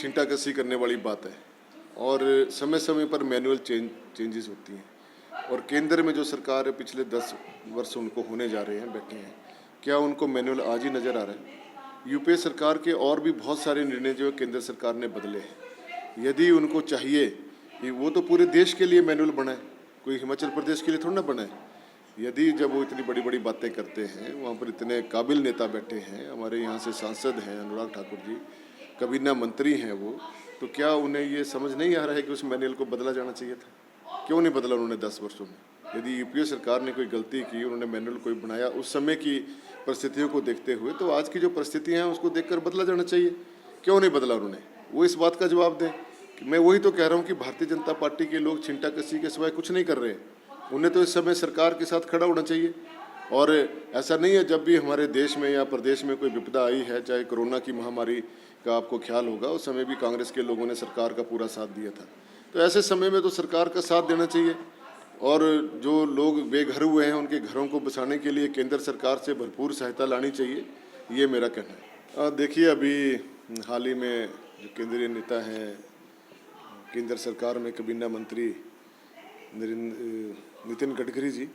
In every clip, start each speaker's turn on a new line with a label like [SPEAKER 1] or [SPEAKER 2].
[SPEAKER 1] छींटा कसी करने वाली बात है और समय समय पर मैनुअल चेंजेस होती हैं। और केंद्र में जो सरकार है पिछले 10 वर्ष उनको होने जा रहे हैं, बैठे हैं, क्या उनको मैनुअल आज ही नज़र आ रहा है? यूपीए सरकार के और भी बहुत सारे निर्णय जो केंद्र सरकार ने बदले हैं। यदि उनको चाहिए कि वो तो पूरे देश के लिए मैनुअल बनाए, कोई हिमाचल प्रदेश के लिए थोड़ा ना बनाए। यदि जब वो इतनी बड़ी बड़ी बातें करते हैं, वहाँ पर इतने काबिल नेता बैठे हैं, हमारे यहाँ से सांसद हैं अनुराग ठाकुर जी, कबीना मंत्री हैं वो, तो क्या उन्हें ये समझ नहीं आ रहा है कि उस मैनुअल को बदला जाना चाहिए था? क्यों नहीं बदला उन्होंने 10 वर्षों में? यदि यूपीए सरकार ने कोई गलती की, उन्होंने मैनुअल कोई बनाया उस समय की परिस्थितियों को देखते हुए, तो आज की जो परिस्थितियाँ हैं उसको देखकर बदला जाना चाहिए। क्यों नहीं बदला उन्होंने? वो इस बात का जवाब दें। मैं वही तो कह रहा हूँ कि भारतीय जनता पार्टी के लोग छींटा कसी के सिवाय कुछ नहीं कर रहे हैं। उन्हें तो इस समय सरकार के साथ खड़ा होना चाहिए। और ऐसा नहीं है, जब भी हमारे देश में या प्रदेश में कोई विपदा आई है, चाहे कोरोना की महामारी का आपको ख्याल होगा, उस समय भी कांग्रेस के लोगों ने सरकार का पूरा साथ दिया था। तो ऐसे समय में तो सरकार का साथ देना चाहिए। और जो लोग बेघर हुए हैं उनके घरों को बसाने के लिए केंद्र सरकार से भरपूर सहायता लानी चाहिए, ये मेरा कहना है। देखिए, अभी हाल ही में जो केंद्रीय नेता हैं, केंद्र सरकार में कबीना मंत्री नितिन गडकरी जी,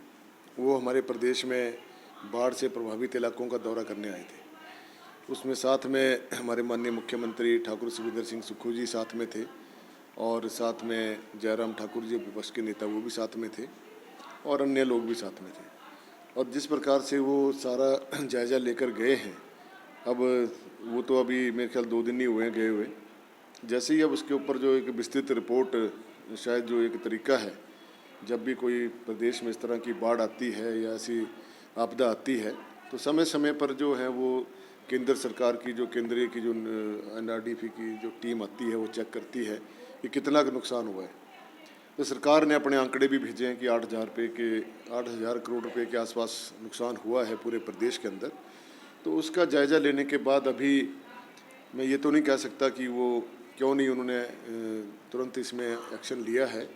[SPEAKER 1] वो हमारे प्रदेश में बाढ़ से प्रभावित इलाकों का दौरा करने आए थे। उसमें साथ में हमारे माननीय मुख्यमंत्री ठाकुर सुखविंदर सिंह सुक्खू जी साथ में थे, और साथ में जयराम ठाकुर जी विपक्ष के नेता वो भी साथ में थे, और अन्य लोग भी साथ में थे। और जिस प्रकार से वो सारा जायज़ा लेकर गए हैं, अब वो तो अभी मेरे ख्याल 2 दिन ही हुए हैं गए हुए। जैसे ही अब उसके ऊपर जो एक विस्तृत रिपोर्ट, शायद जो एक तरीका है, जब भी कोई प्रदेश में इस तरह की बाढ़ आती है या ऐसी आपदा आती है, तो समय समय पर जो है वो केंद्र सरकार की जो केंद्रीय की जो एनआरडीपी की जो टीम आती है वो चेक करती है कि कितना का नुकसान हुआ है। तो सरकार ने अपने आंकड़े भी भेजे हैं कि 8,000 करोड़ रुपए के आसपास नुकसान हुआ है पूरे प्रदेश के अंदर। तो उसका जायज़ा लेने के बाद अभी मैं ये तो नहीं कह सकता कि वो क्यों नहीं उन्होंने तुरंत इसमें एक्शन लिया है,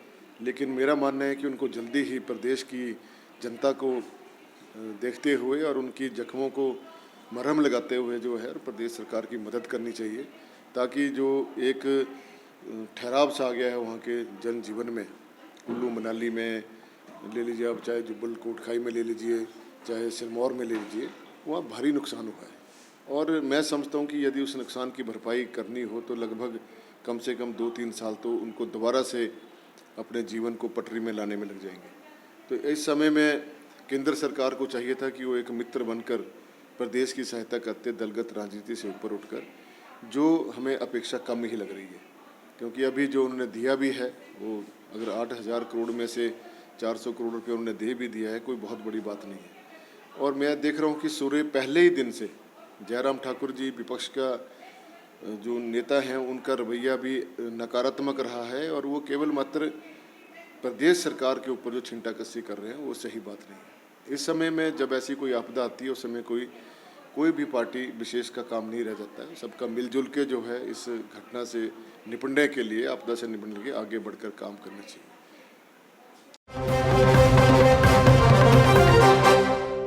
[SPEAKER 1] लेकिन मेरा मानना है कि उनको जल्दी ही प्रदेश की जनता को देखते हुए और उनकी जख्मों को मरहम लगाते हुए जो है प्रदेश सरकार की मदद करनी चाहिए, ताकि जो एक ठहराव सा आ गया है वहाँ के जनजीवन में, कुल्लू मनाली में ले लीजिए आप, चाहे जुब्बल कोटखाई में ले लीजिए, चाहे सिरमौर में ले लीजिए, वहाँ भारी नुकसान हुआ है। और मैं समझता हूँ कि यदि उस नुकसान की भरपाई करनी हो तो लगभग कम से कम 2-3 साल तो उनको दोबारा से अपने जीवन को पटरी में लाने में लग जाएंगे। तो इस समय में केंद्र सरकार को चाहिए था कि वो एक मित्र बनकर प्रदेश की सहायता करते, दलगत राजनीति से ऊपर उठकर, जो हमें अपेक्षा कम ही लग रही है। क्योंकि अभी जो उन्होंने दिया भी है, वो अगर 8,000 करोड़ में से 400 करोड़ रुपये उन्होंने दे भी दिया है, कोई बहुत बड़ी बात नहीं है। और मैं देख रहा हूँ कि सूर्य पहले ही दिन से जयराम ठाकुर जी, विपक्ष का जो नेता हैं, उनका रवैया भी नकारात्मक रहा है, और वो केवल मात्र प्रदेश सरकार के ऊपर जो छींटाकसी कर रहे हैं वो सही बात नहीं है। इस समय में जब ऐसी कोई आपदा आती है, उस समय कोई भी पार्टी विशेष का काम नहीं रह जाता है। सबका मिलजुल के जो है इस घटना से निपटने के लिए, आपदा से निपटने के लिए आगे बढ़कर काम करना चाहिए।